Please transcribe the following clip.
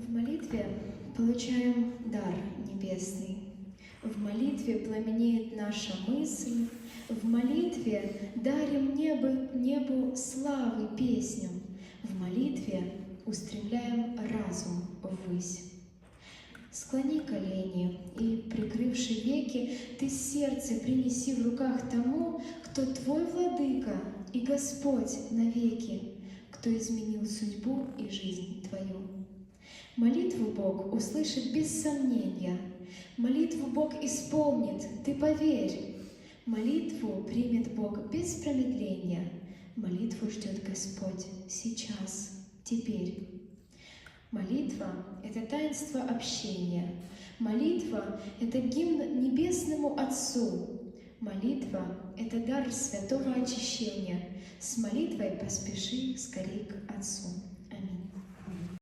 В молитве получаем дар небесный. В молитве пламенеет наша мысль. В молитве дарим небу славы песню. В молитве устремляем разум ввысь. Склони колени и, прикрывши веки, ты сердце принеси в руках тому, кто твой владыка и Господь навеки, кто изменил судьбу и жизнь твою. Молитву Бог услышит без сомнения, молитву Бог исполнит, ты поверь. Молитву примет Бог без промедления, молитву ждет Господь сейчас, теперь. Молитва — это таинство общения. Молитва — это гимн Небесному Отцу. Молитва — это дар святого очищения. С молитвой поспеши скорей к Отцу.